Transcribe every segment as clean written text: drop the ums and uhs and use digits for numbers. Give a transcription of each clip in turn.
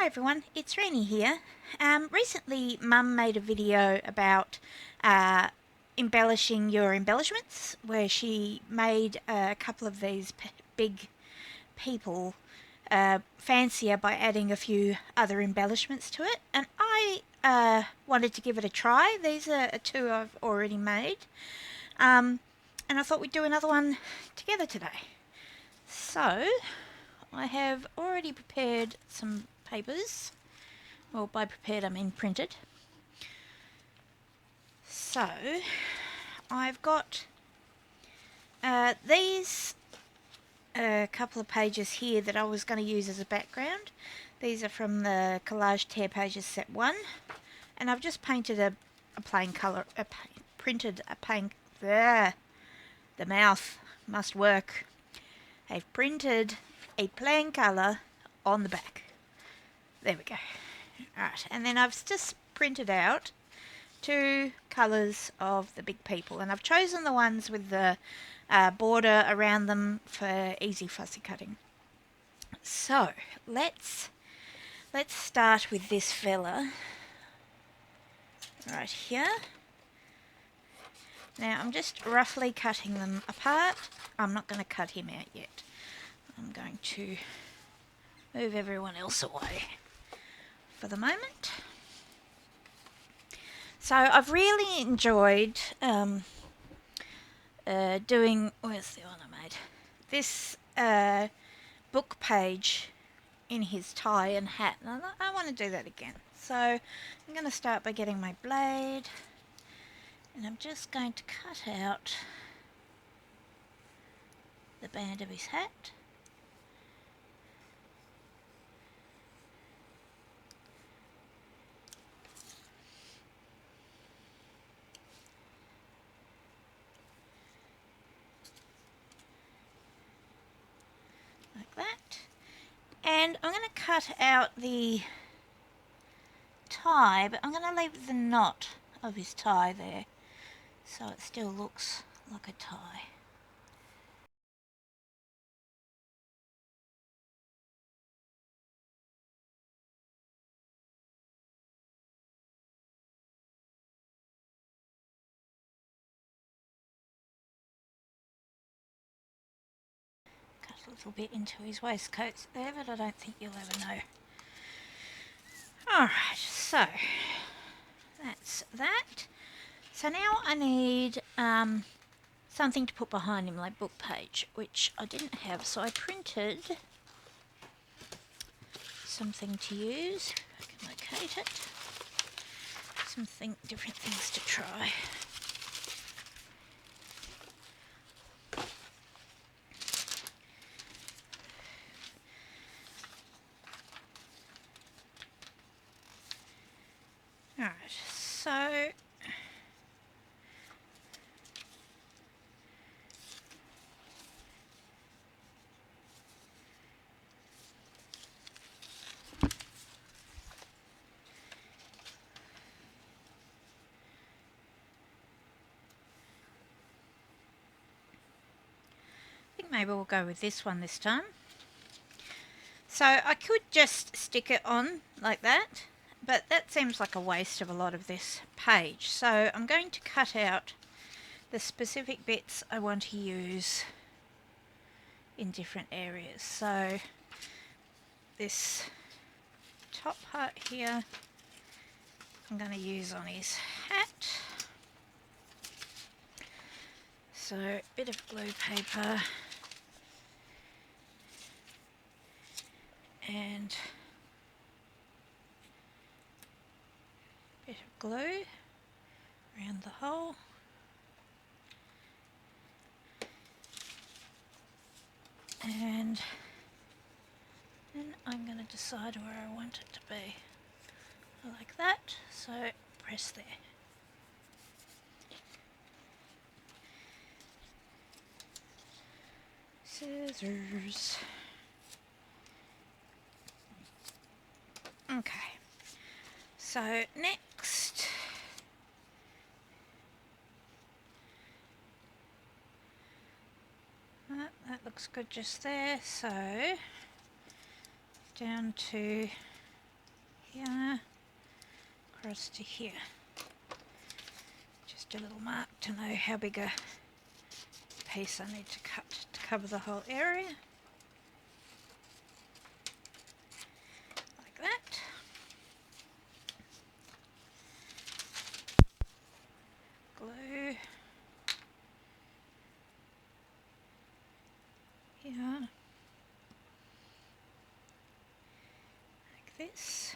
everyone, it's Renee here. Recently Mum made a video about embellishing your embellishments, where she made a couple of these big people fancier by adding a few other embellishments to it, and I wanted to give it a try. These are two I've already made, and I thought we'd do another one together today. So I have already prepared some papers. Well, by prepared I mean printed. So I've got these couple of pages here that I was going to use as a background. These are from the Collage Tear Pages Set 1, and I've just painted a plain colour, printed a paint. The mouth must work. I've printed a plain colour on the back. There we go. Alright, and then I've just printed out two colours of the big people, and I've chosen the ones with the border around them for easy fussy cutting. So let's start with this fella right here. Now I'm just roughly cutting them apart. I'm not going to cut him out yet. I'm going to move everyone else away for the moment. So I've really enjoyed doing, where's the one I made? This book page in his tie and hat, and I want to do that again. So I'm going to start by getting my blade, and I'm just going to cut out the band of his hat. Like that. And I'm going to cut out the tie, but I'm going to leave the knot of his tie there, so it still looks like a tie. Cut a little bit into his waistcoat there, but I don't think you'll ever know. Alright, so that's that. So now I need something to put behind him, like book page, which I didn't have, so I printed something to use. I can locate it. Different things to try. Alright, so I think maybe we'll go with this one this time. So I could just stick it on like that, but that seems like a waste of a lot of this page. So I'm going to cut out the specific bits I want to use in different areas. So this top part here I'm going to use on his hat. So a bit of glue paper and a bit of glue around the hole. And then I'm going to decide where I want it to be. Like that, so press there. Scissors. Okay, so next that looks good just there, so down to here, across to here. Just a little mark to know how big a piece I need to cut to cover the whole area. Like that. Glue. Here. Like this.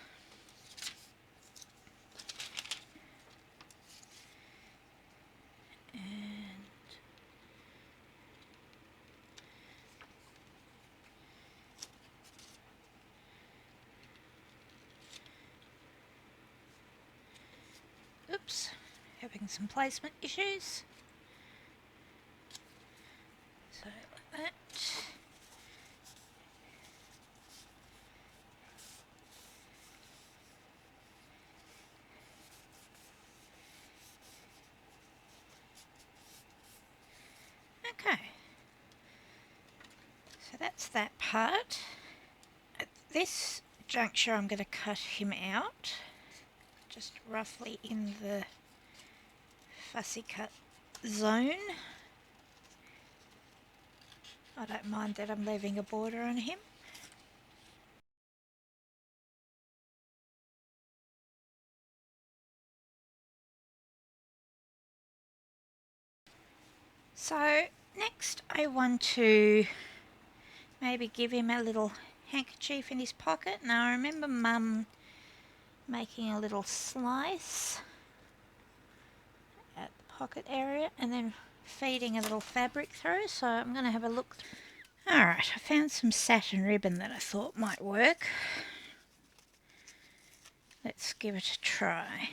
And oops, having some placement issues. So like that. Okay, so that's that part. At this juncture I'm going to cut him out, just roughly in the fussy cut zone. I don't mind that I'm leaving a border on him. So next I want to maybe give him a little handkerchief in his pocket. Now I remember Mum making a little slice at the pocket area and then feeding a little fabric through, so I'm going to have a look. Alright, I found some satin ribbon that I thought might work. Let's give it a try.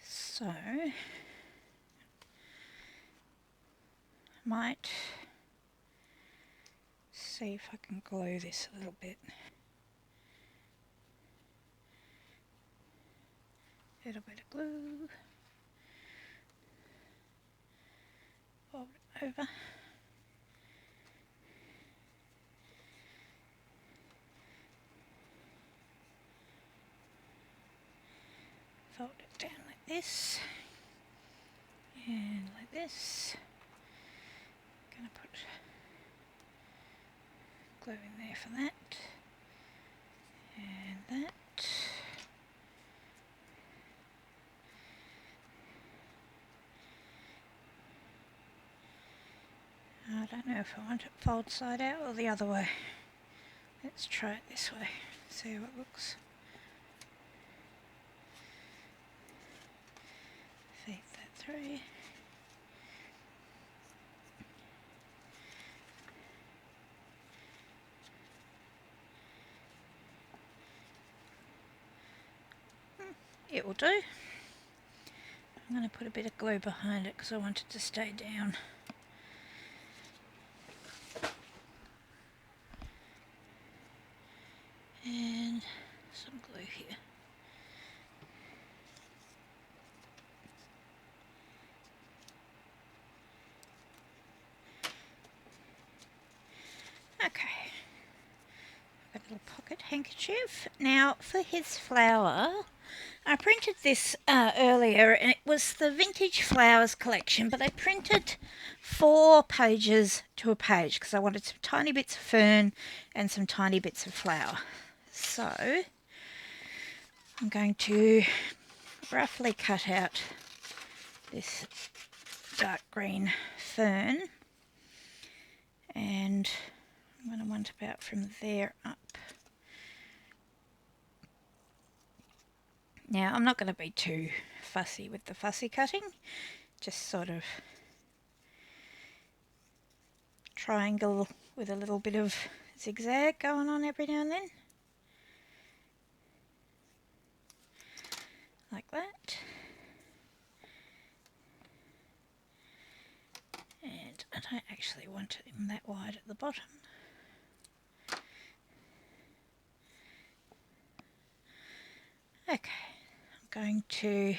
So, might see if I can glue this a little bit. A little bit of glue. Fold it over. Fold it down like this. And like this. Gonna put glue in there for that. And that. I don't know if I want it fold side out or the other way. Let's try it this way, see how it looks. Feed that through. It will do. I'm going to put a bit of glue behind it because I want it to stay down. And some glue here. Okay, I've got a little pocket handkerchief. Now for his flower, I printed this earlier and it was the Vintage Flowers collection, but I printed 4 pages to a page because I wanted some tiny bits of fern and some tiny bits of flower. So I'm going to roughly cut out this dark green fern, and I'm going to want about from there up. Now I'm not going to be too fussy with the fussy cutting, just sort of triangle with a little bit of zigzag going on every now and then. Like that. And I don't actually want it that wide at the bottom. Okay, I'm going to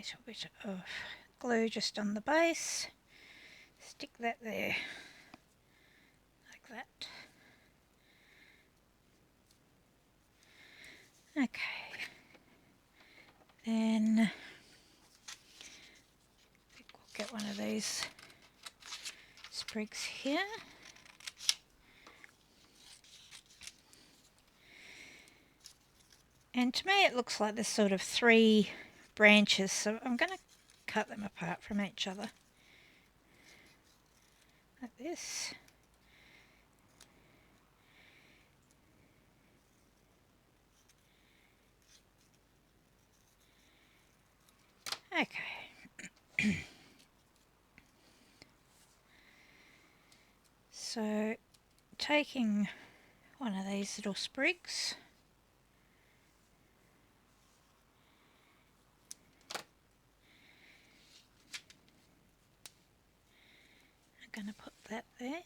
little bit of glue just on the base. Stick that there, like that. Okay. Then I think we'll get one of these sprigs here. And to me it looks like there's sort of 3 branches, so I'm going to cut them apart from each other. Like this. Okay. So taking one of these little sprigs, I'm going to put that there,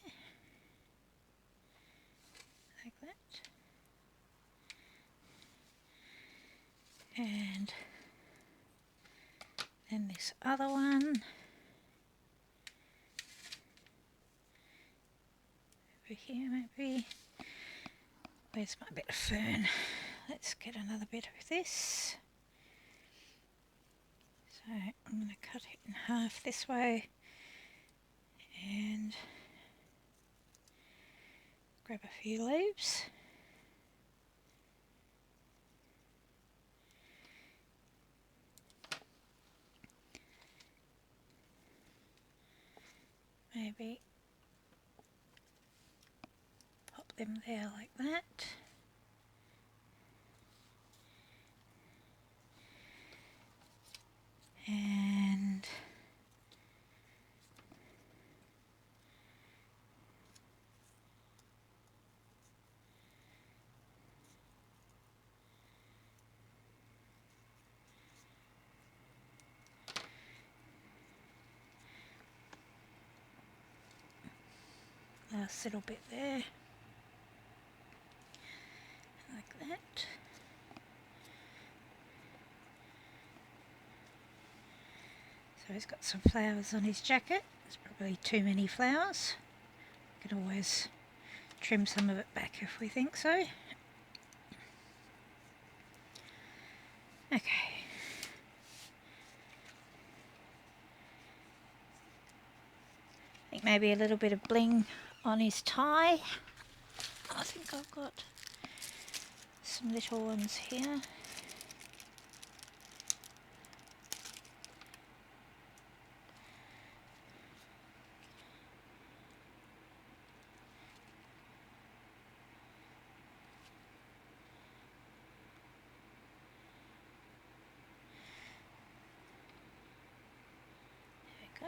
like that, and then this other one over here maybe. Where's my bit of fern? Let's get another bit of this. So I'm going to cut it in half this way and grab a few leaves. Maybe pop them there like that. And last little bit there, like that. So he's got some flowers on his jacket. There's probably too many flowers. We can always trim some of it back if we think so. Okay. I think maybe a little bit of bling on his tie. I think I've got some little ones here. There we go.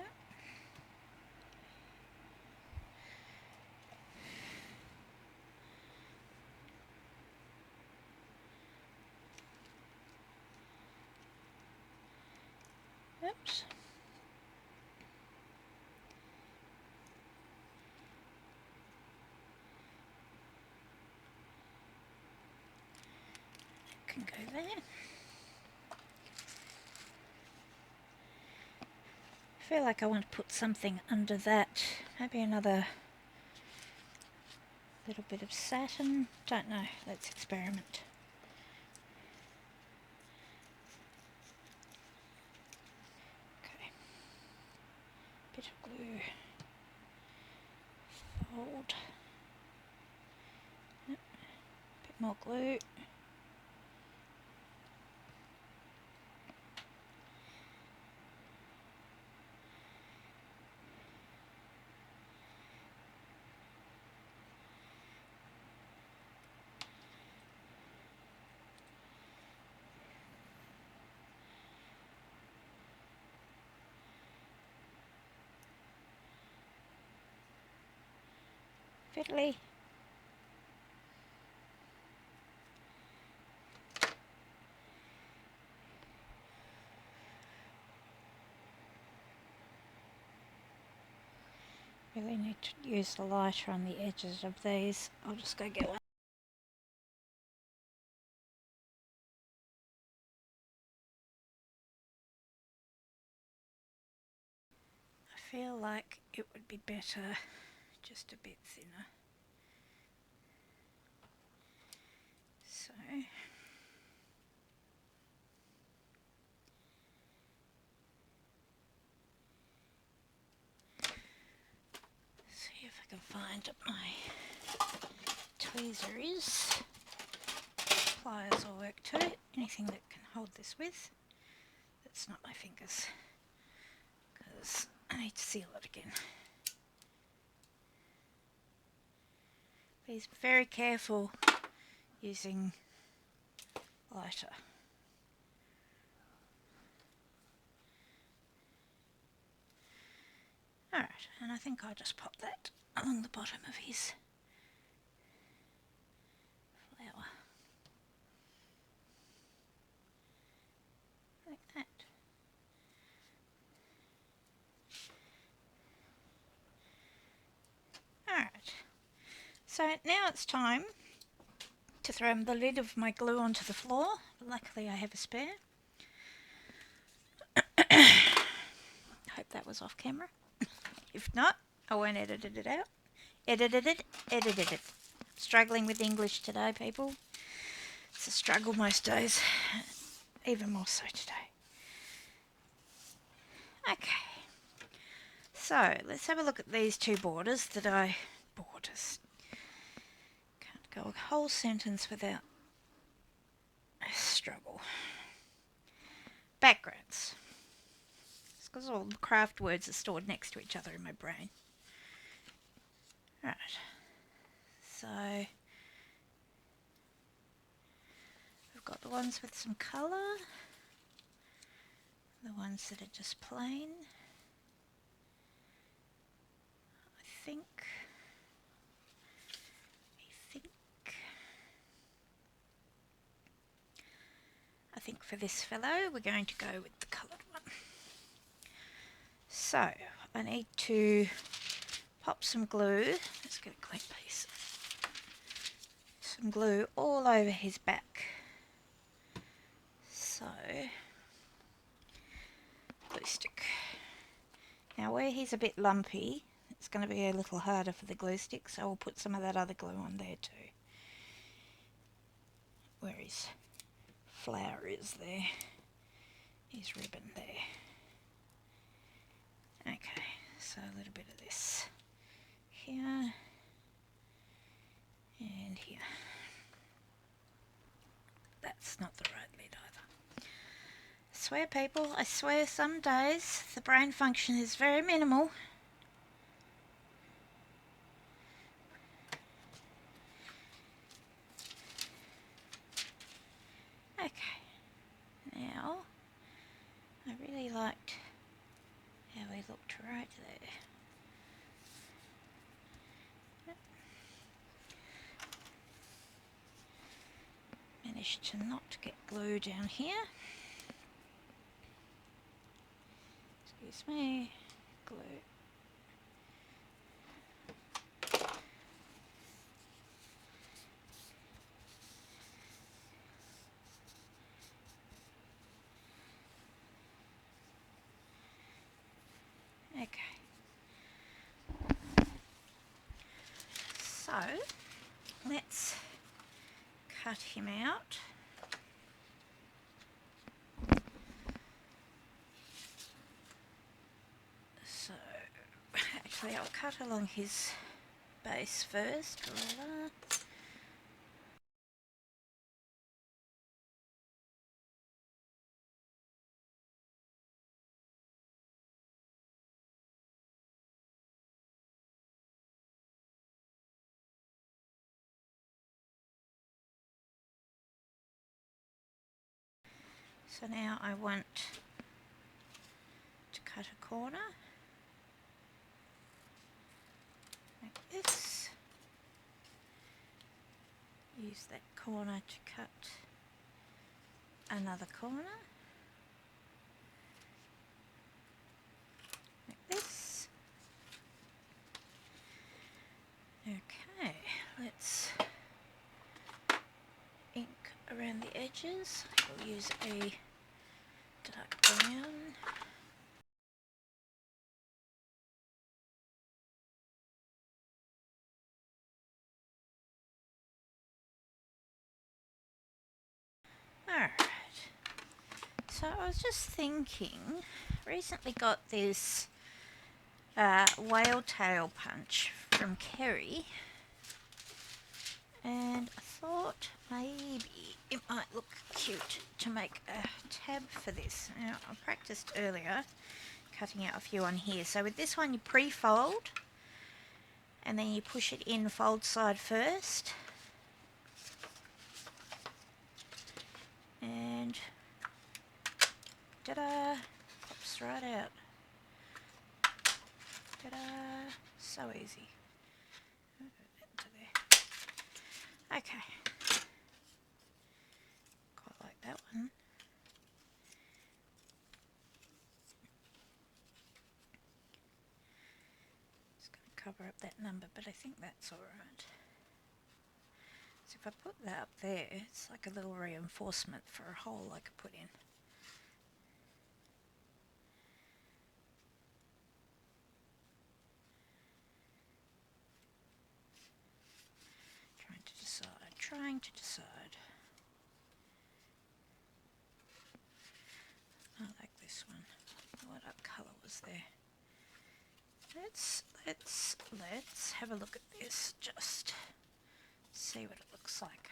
Oops. Can go there. I feel like I want to put something under that. Maybe another little bit of satin. Don't know. Let's experiment. Okay. Bit of glue. Fold. Yep. Bit more glue. Fiddly. Really need to use the lighter on the edges of these. I'll just go get one. feel like it would be better just a bit thinner. So see if I can find my tweezers. Pliers will work too. Anything that can hold this with. That's not my fingers, because I need to seal it again. Be very careful using lighter. Alright, and I think I'll just pop that along the bottom of his flower. Like that. Alright, so now it's time to throw the lid of my glue onto the floor. Luckily I have a spare. Hope that was off camera. If not, I won't edit it out. Edited it. Struggling with English today, people. It's a struggle most days. Even more so today. Okay. So, let's have a look at these two borders that I... Borders. Can't go a whole sentence without a struggle. Backgrounds. It's because all the craft words are stored next to each other in my brain. Right. So, we've got the ones with some colour. The ones that are just plain. I think for this fellow we're going to go with the coloured one. So I need to pop some glue. Let's get a clean piece. Some glue all over his back. So glue stick. Now where he's a bit lumpy, it's going to be a little harder for the glue stick, so we'll put some of that other glue on there too. Where his flower is there. His ribbon there. Okay, so a little bit of this here and here. That's not the right lid either. I swear, people, I swear some days the brain function is very minimal. Okay, now I really liked how he looked right there. Managed to not get glue down here. Excuse me, glue. Okay. So, let's cut him out. So, actually I'll cut along his base first. Voila. So now I want to cut a corner like this. Use that corner to cut another corner like this. Okay, let's ink around the edges. We'll use a dark brown. Alright, so I was just thinking, recently got this whale tail punch from Kerry, and I thought maybe it might look cute to make a tab for this. Now, I practiced earlier cutting out a few on here. So with this one you pre-fold and then you push it in fold side first, and ta-da, pops right out. Ta-da, so easy. Into there. Okay, quite like that one. Just going to cover up that number, but I think that's alright. So if I put that up there, it's like a little reinforcement for a hole I could put in. Trying to decide. I like this one. What colour was there? Let's have a look at this. Just see what it looks like.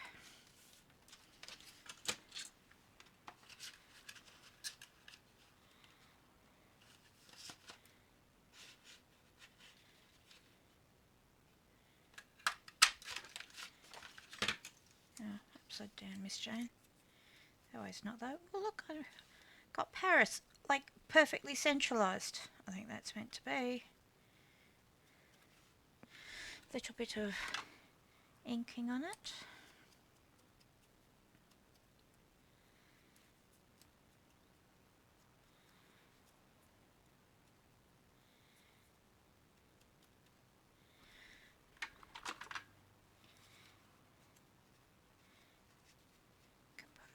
Oh, upside down, Miss Jane. Oh, it's not though. Well, look, I got Paris, like perfectly centralised. I think that's meant to be. Little bit of inking on it.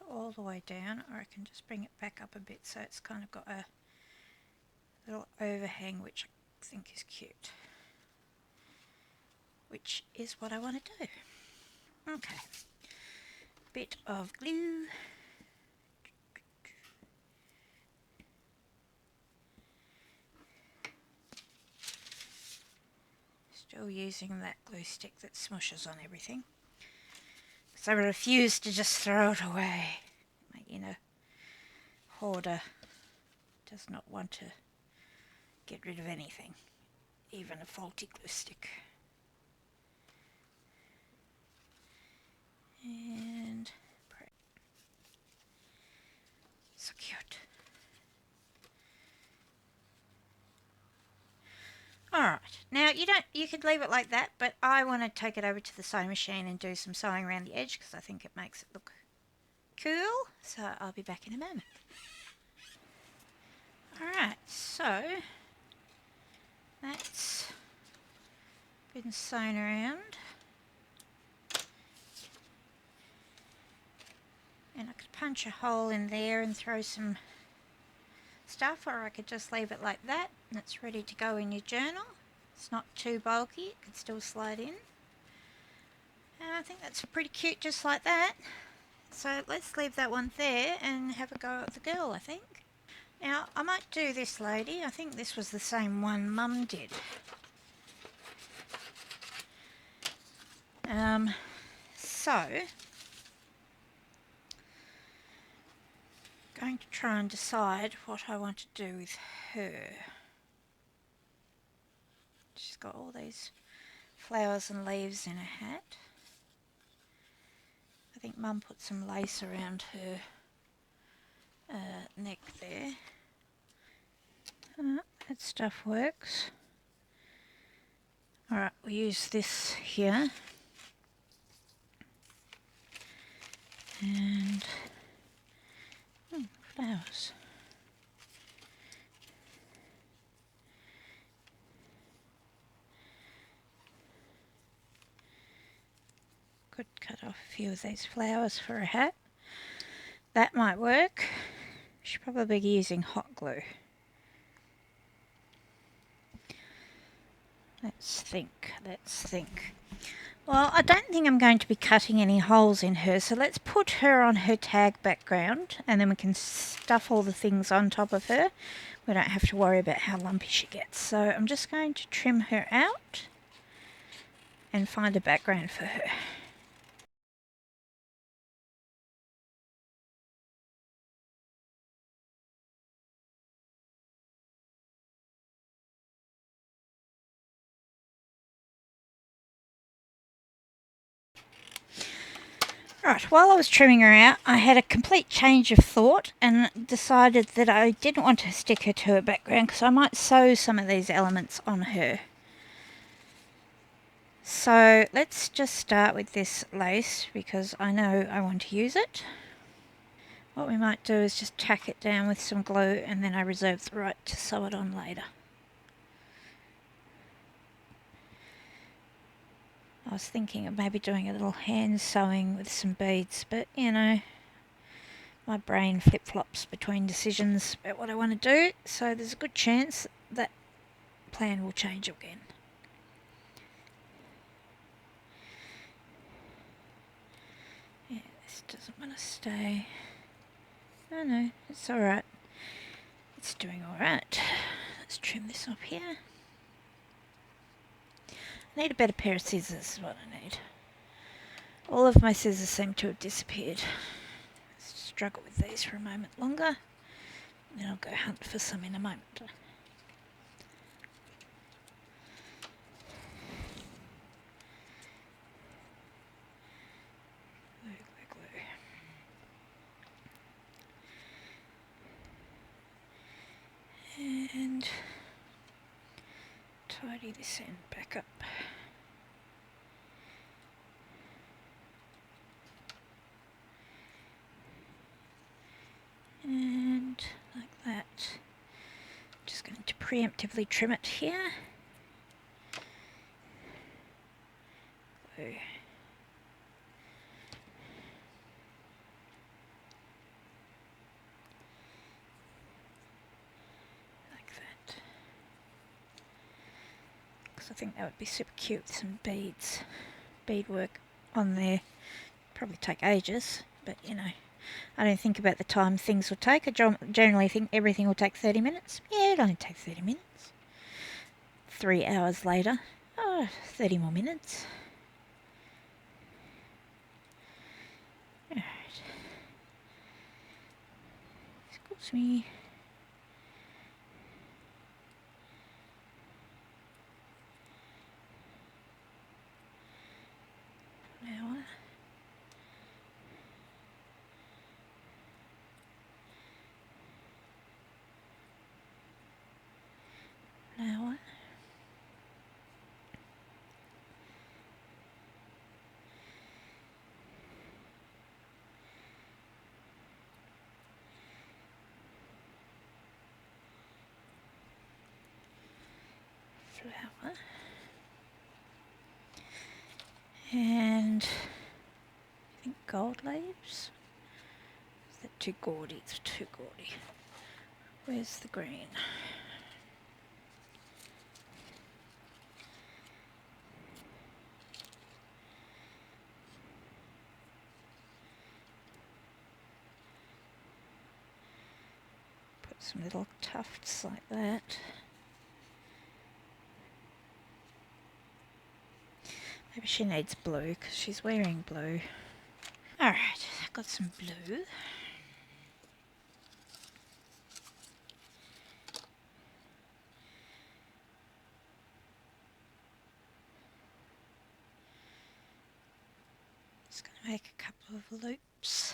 All the way down, or I can just bring it back up a bit so it's kind of got a little overhang, which I think is cute, which is what I want to do. Okay, bit of glue. Still using that glue stick that smushes on everything, because I refuse to just throw it away. My inner hoarder does not want to get rid of anything, even a faulty glue stick. And so cute. Alright, now you could leave it like that, but I want to take it over to the sewing machine and do some sewing around the edge because I think it makes it look cool. So I'll be back in a moment. Alright, so that's been sewn around. And I could punch a hole in there and throw some stuff, or I could just leave it like that and it's ready to go in your journal. It's not too bulky, it can still slide in. And I think that's pretty cute just like that. So let's leave that one there and have a go at the girl, I think. Now I might do this lady, I think this was the same one Mum did. So going to try and decide what I want to do with her. She's got all these flowers and leaves in her hat. I think Mum put some lace around her neck there. That stuff works. Alright, we'll use this here. And flowers. Could cut off a few of these flowers for a hat. That might work. Should probably be using hot glue. Let's think. Well, I don't think I'm going to be cutting any holes in her, so let's put her on her tag background and then we can stuff all the things on top of her. We don't have to worry about how lumpy she gets. So I'm just going to trim her out and find a background for her. Right, while I was trimming her out, I had a complete change of thought and decided that I didn't want to stick her to a background because I might sew some of these elements on her. So let's just start with this lace because I know I want to use it. What we might do is just tack it down with some glue and then I reserve the right to sew it on later. I was thinking of maybe doing a little hand sewing with some beads, but you know, my brain flip-flops between decisions about what I want to do, so there's a good chance that plan will change again. Yeah, this doesn't want to stay. Oh no, it's alright. It's doing alright. Let's trim this up here. I need a better pair of scissors is what I need. All of my scissors seem to have disappeared. Let's struggle with these for a moment longer. Then I'll go hunt for some in a moment. Glue, glue, glue. And tidy this end back up. And like that. Just going to preemptively trim it here. Glue. Like that. Because I think that would be super cute with some beads. Beadwork on there. Probably take ages, but you know, I don't think about the time things will take. I generally think everything will take 30 minutes. Yeah, it only takes 30 minutes. 3 hours later, oh, 30 more minutes. Alright. Excuse me. Flower. Flower. Flower. And I think gold leaves. Is that too gaudy? It's too gaudy. Where's the green? Put some little tufts like that. Maybe she needs blue because she's wearing blue. Alright, I've got some blue. Just going to make a couple of loops.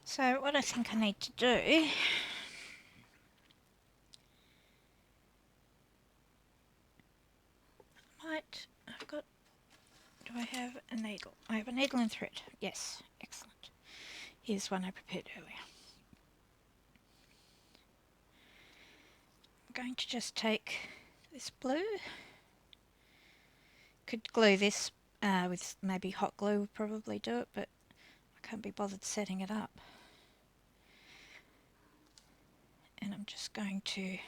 So what I think I need to do do I have a needle? I have a needle and thread. Yes, excellent. Here's one I prepared earlier. I'm going to just take this blue. Could glue this with maybe hot glue would probably do it, but I can't be bothered setting it up. just going to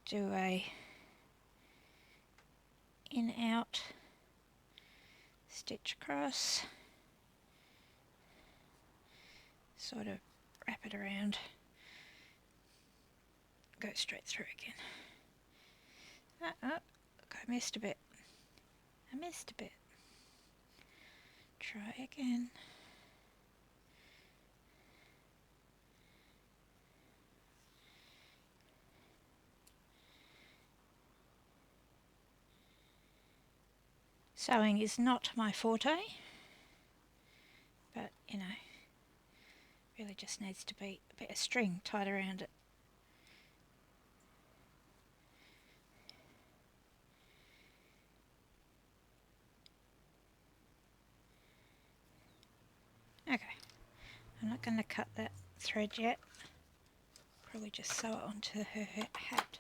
do a in-out stitch across, sort of wrap it around, go straight through again. Oh, look, I missed a bit. Try again. Sewing is not my forte, but you know, really just needs to be a bit of string tied around it. Okay, I'm not going to cut that thread yet, probably just sew it onto her hat,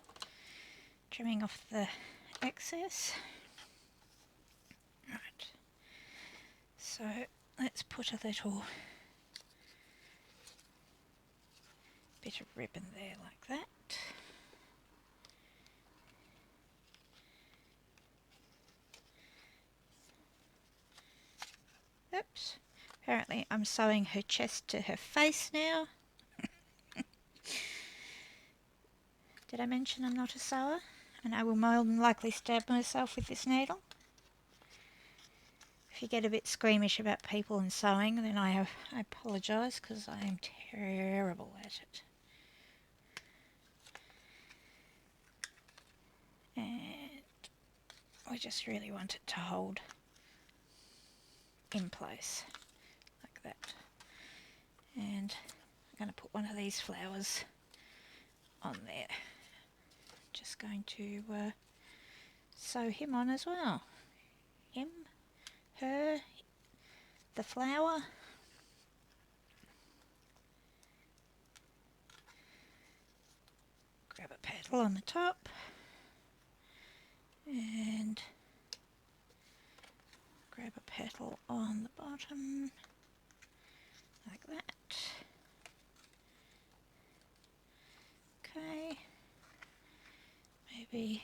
trimming off the excess. Right, so let's put a little bit of ribbon there like that. Oops, apparently I'm sewing her chest to her face now. Did I mention I'm not a sewer? And I will more than likely stab myself with this needle. If you get a bit squeamish about people and sewing, then I apologise, because I am terrible at it. And I just really want it to hold in place like that. And I'm going to put one of these flowers on there. Just going to sew him on as well. Him, her, the flower. Grab a petal on the top and grab a petal on the bottom like that. Okay, maybe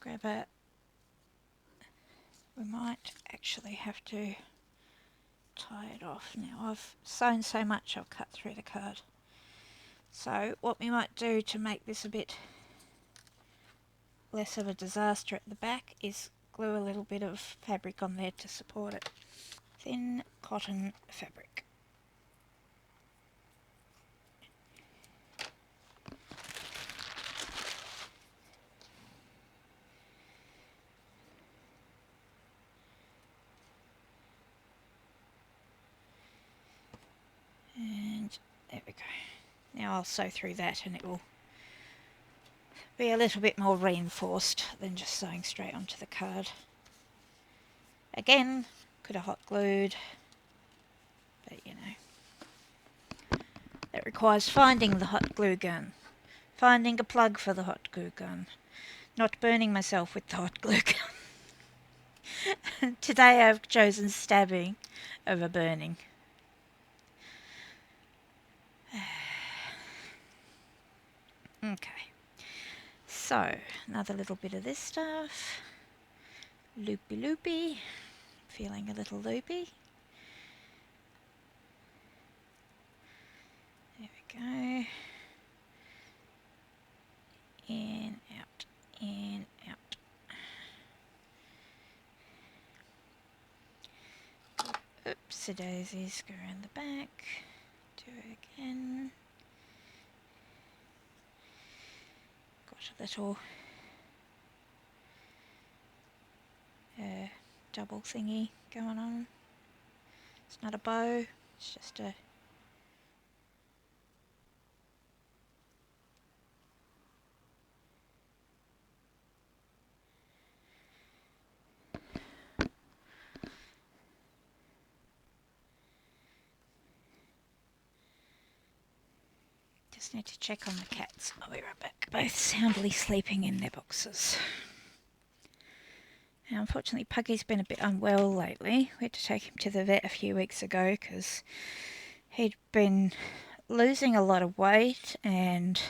grab a, we might actually have to tie it off now. I've sewn so much I'll cut through the card. So what we might do to make this a bit less of a disaster at the back is glue a little bit of fabric on there to support it. Thin cotton fabric. And there we go. Now I'll sew through that and it will be a little bit more reinforced than just sewing straight onto the card. Again, could have hot glued, but you know, that requires finding the hot glue gun, finding a plug for the hot glue gun, not burning myself with the hot glue gun. Today I've chosen stabbing over burning. Okay, so another little bit of this stuff, loopy loopy, feeling a little loopy. There we go. In, out, in, out. Oopsie daisies, go around the back, do it again. Got a little double thingy going on. It's not a bow, it's just a just need to check on the cats. I'll be right back. Both soundly sleeping in their boxes. Now, unfortunately, Puggy's been a bit unwell lately. We had to take him to the vet a few weeks ago because he'd been losing a lot of weight, and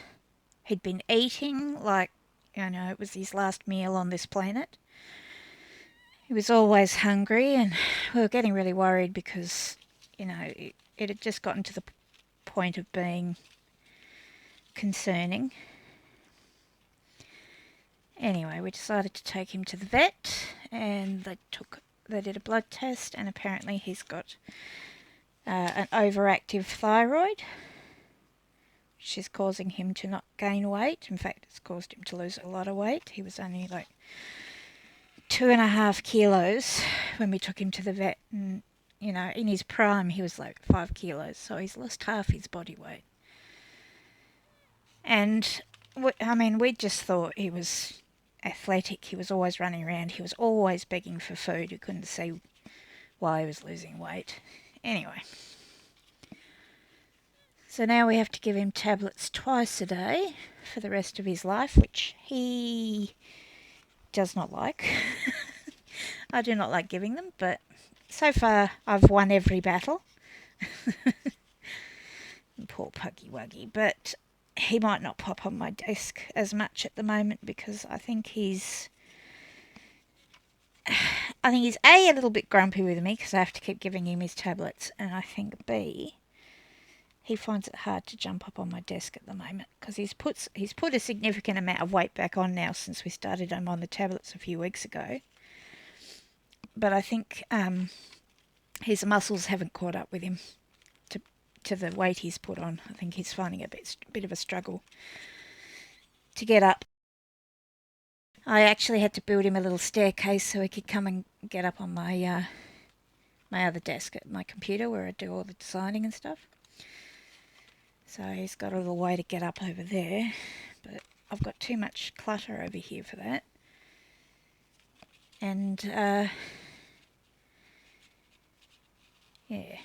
he'd been eating like, it was his last meal on this planet. He was always hungry, and we were getting really worried because, it had just gotten to the point of being concerning. Anyway, we decided to take him to the vet, and they did a blood test, and apparently he's got an overactive thyroid, which is causing him to not gain weight. In fact, it's caused him to lose a lot of weight. He was only like 2.5 kilos when we took him to the vet, and in his prime he was like 5 kilos, so he's lost half his body weight. And we just thought he was athletic. He was always running around. He was always begging for food. We couldn't see why he was losing weight. Anyway, so now we have to give him tablets twice a day for the rest of his life, which he does not like. I do not like giving them, but so far I've won every battle. Poor Puggy Wuggy, but he might not pop on my desk as much at the moment because I think he's A little bit grumpy with me because I have to keep giving him his tablets, and I think B, he finds it hard to jump up on my desk at the moment because he's put a significant amount of weight back on now since we started him on the tablets a few weeks ago. But I think his muscles haven't caught up with him to the weight he's put on. I think he's finding a bit of a struggle to get up. I actually had to build him a little staircase so he could come and get up on my other desk at my computer where I do all the designing and stuff. So he's got a little way to get up over there, but I've got too much clutter over here for that. And yeah.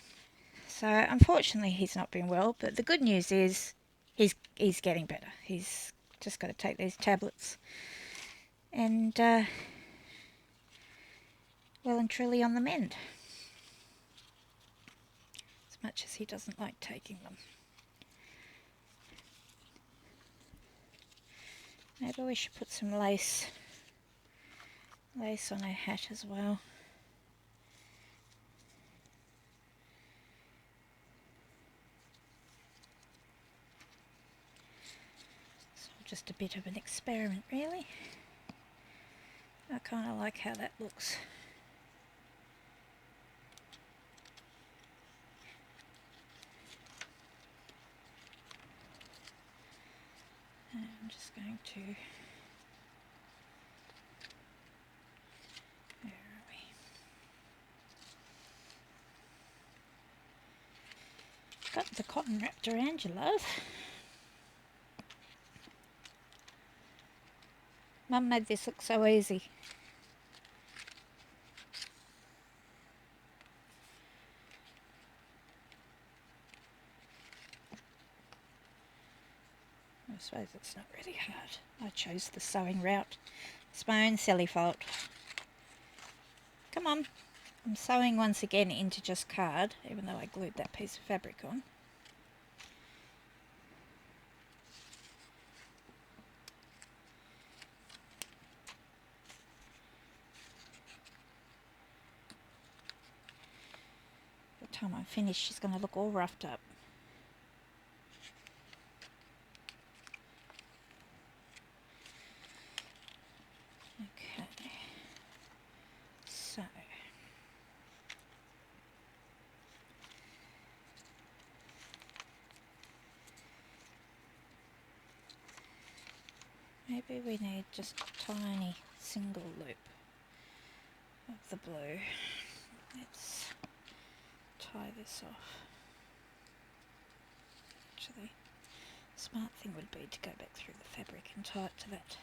So unfortunately he's not been well, but the good news is he's getting better. He's just got to take these tablets and well and truly on the mend. As much as he doesn't like taking them. Maybe we should put some lace on her hat as well. Just a bit of an experiment, really. I kind of like how that looks. And I'm just going to... Where are we? Got the cotton wrapped around you, love. Mum made this look so easy. I suppose it's not really hard. I chose the sewing route. It's my own silly fault. Come on. I'm sewing once again into just card, even though I glued that piece of fabric on. By the time I'm finished, she's going to look all roughed up. Okay. So... maybe we need just a tiny single loop of the blue. Let's tie this off. Actually, the smart thing would be to go back through the fabric and tie it to that.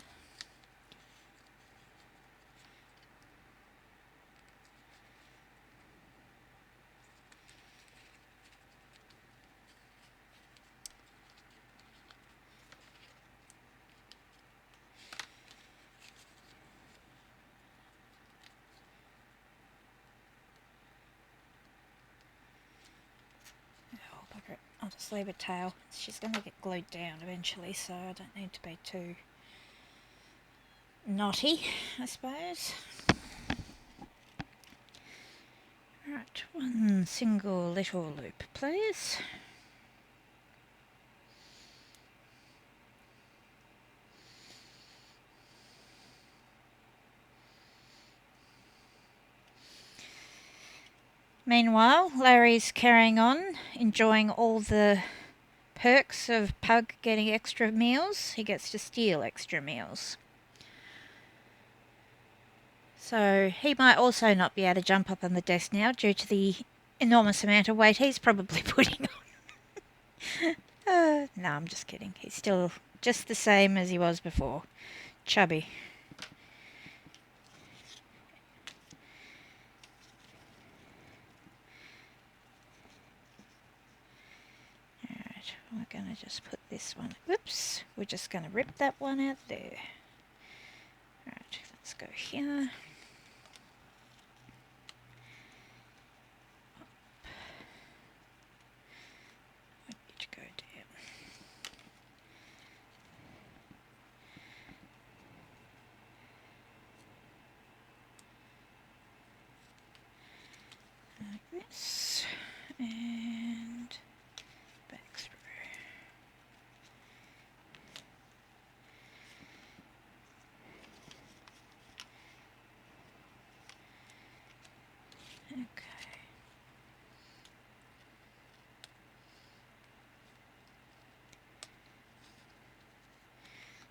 I'll just just leave a tail. She's going to get glued down eventually, so I don't need to be too knotty, I suppose. Right, one single little loop, please. Meanwhile, Larry's carrying on, enjoying all the perks of Pug getting extra meals. He gets to steal extra meals. So he might also not be able to jump up on the desk now due to the enormous amount of weight he's probably putting on. No, I'm just kidding. He's still just the same as he was before. Chubby. Alright, we're going to just put this one... Whoops! We're just going to rip that one out there. Alright, let's go here. This and back through. Okay.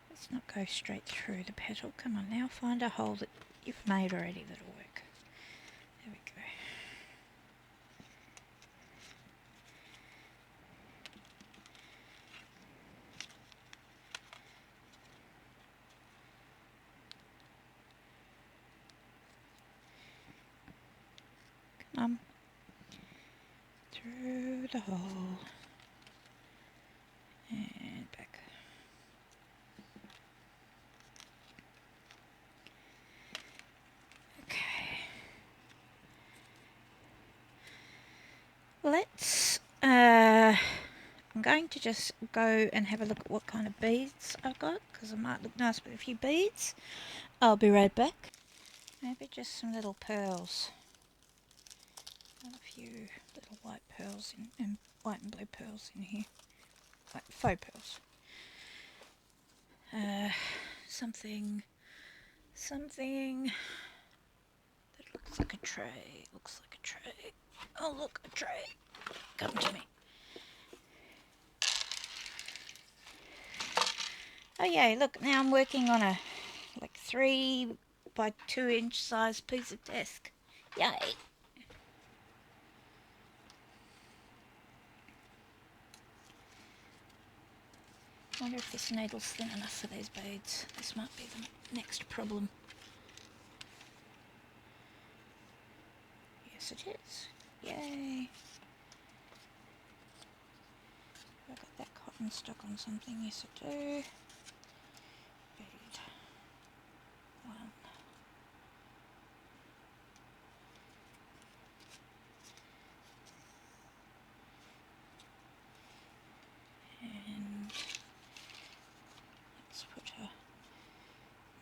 Let's not go straight through the petal. Come on now, find a hole that you've made already that'll work. There we go. Through the hole and back. Okay. Let's I'm going to just go and have a look at what kind of beads I've got, because it might look nice with a few beads. I'll be right back. Maybe just some little pearls. Got a few little white pearls and white and blue pearls in here. Like faux pearls. Something that looks like a tray. Looks like a tray. Oh look, a tray. Come to me. Oh yeah, look, now I'm working on a like 3 by 2 inch size piece of desk. Yay! I wonder if this needle's thin enough for these beads. This might be the next problem. Yes it is. Yay! Have I got that cotton stuck on something? Yes I do. Bead 1. And let's put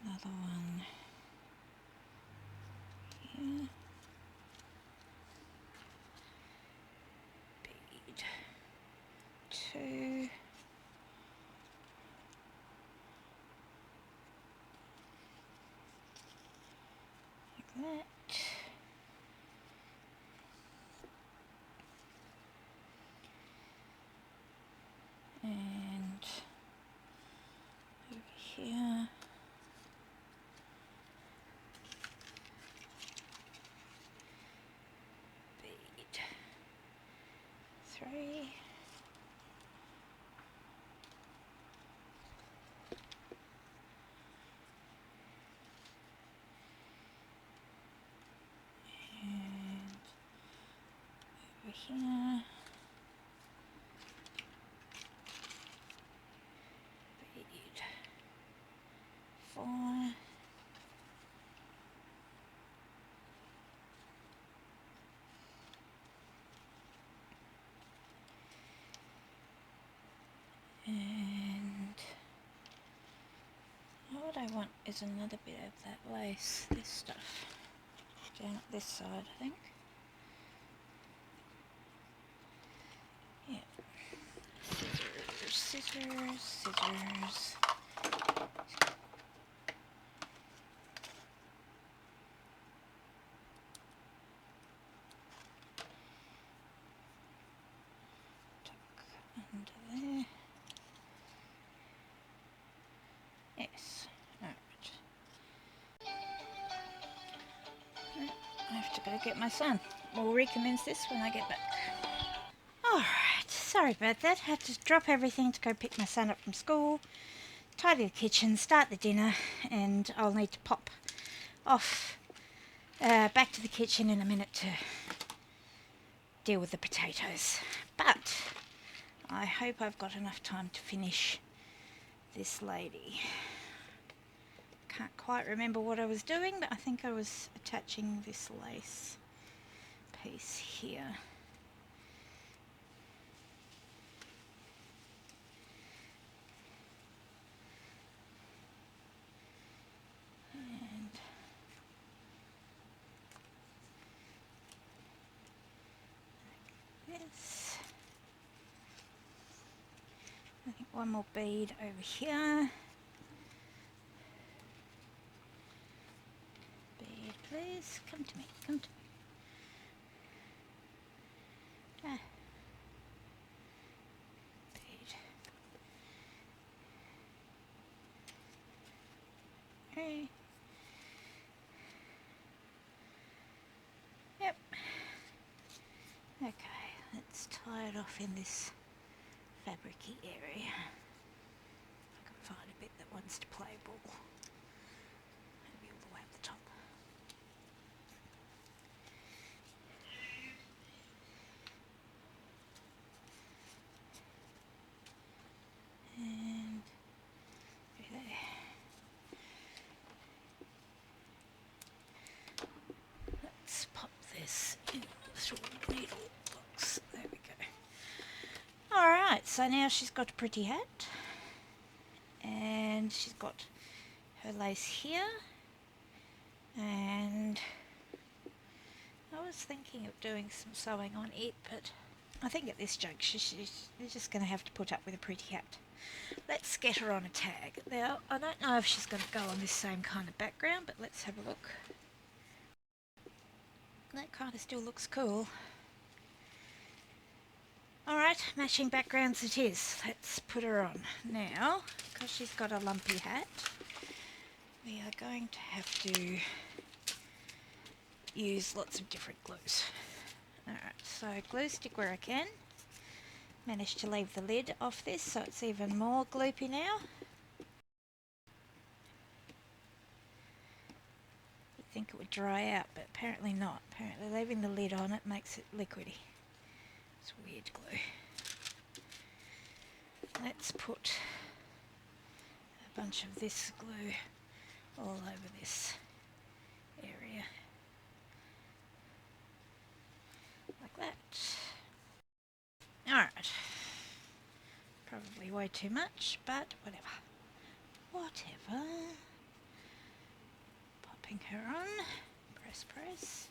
another one here. Bead 2. Like that. And over here. Bead 3. And over here. Bead 4. want is another bit of that lace, this stuff, down at this side, I think. Yeah. Scissors, scissors. Tuck under there. Yes. Alright. I have to go get my son. We'll recommence this when I get back. Alright, sorry about that. Had to drop everything to go pick my son up from school, tidy the kitchen, start the dinner, and I'll need to pop off back to the kitchen in a minute to deal with the potatoes. But I hope I've got enough time to finish this lady. Can't quite remember what I was doing, but I think I was attaching this lace piece here. And like this. I think one more bead over here. Bead, please. Come to me. Come to me. Ah. Bead. Okay. Yep. Okay, let's tie it off in this fabricy area. I can find a bit that wants to play ball. Maybe all the way up the top. And through there. Let's pop this in the little needle box. There we go. Alright, so now she's got a pretty hat. And she's got her lace here. And I was thinking of doing some sewing on it, but I think at this juncture she's just going to have to put up with a pretty hat. Let's get her on a tag. Now, I don't know if she's going to go on this same kind of background, but let's have a look. That kind of still looks cool. Alright, matching backgrounds it is. Let's put her on. Now, because she's got a lumpy hat, we are going to have to use lots of different glues. Alright, so glue stick where I can. Managed to leave the lid off this so it's even more gloopy now. You'd think it would dry out, but apparently not. Apparently leaving the lid on it makes it liquidy. It's weird glue. Let's put a bunch of this glue all over this area. Like that. Alright. Probably way too much, but whatever. Whatever. Popping her on. Press, press.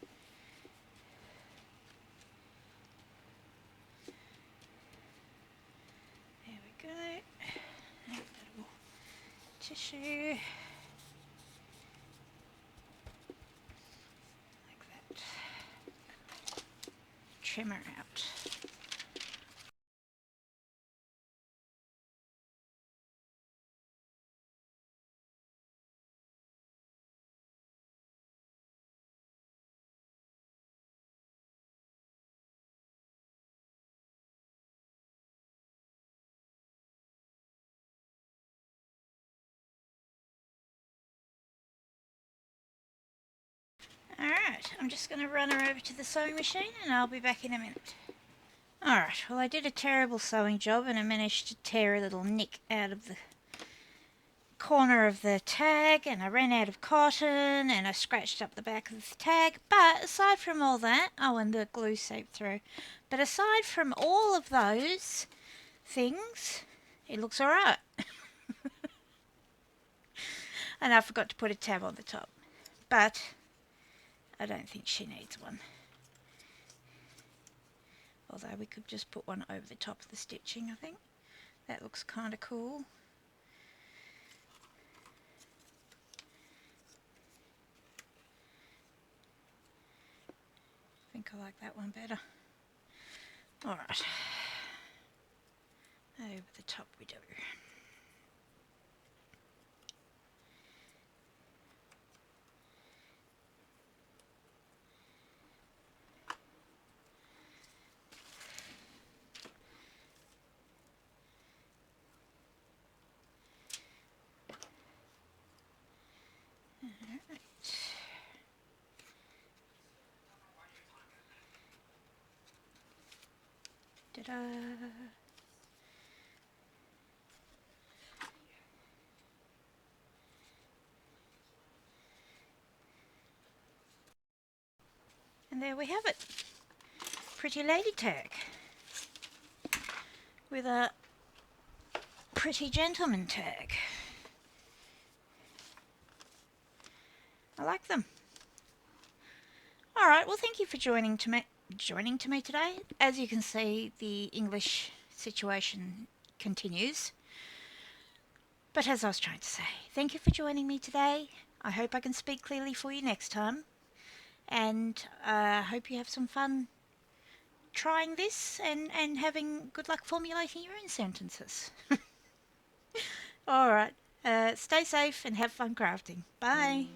There we go. And a little tissue. Like that. Trim her out. Alright, I'm just going to run her over to the sewing machine and I'll be back in a minute. Alright, well I did a terrible sewing job and I managed to tear a little nick out of the corner of the tag and I ran out of cotton and I scratched up the back of the tag, but aside from all that, oh, and the glue seeped through, but aside from all of those things, it looks alright. And I forgot to put a tab on the top. But I don't think she needs one. Although we could just put one over the top of the stitching, I think. That looks kind of cool. I think I like that one better. Alright. Over the top we do. Ta-da! And there we have it. Pretty lady tag. With a pretty gentleman tag. I like them. Alright, well thank you for joining to me today. As you can see, the English situation continues. But as I was trying to say, thank you for joining me today. I hope I can speak clearly for you next time. And I hope you have some fun trying this and having good luck formulating your own sentences. Alright, stay safe and have fun crafting. Bye.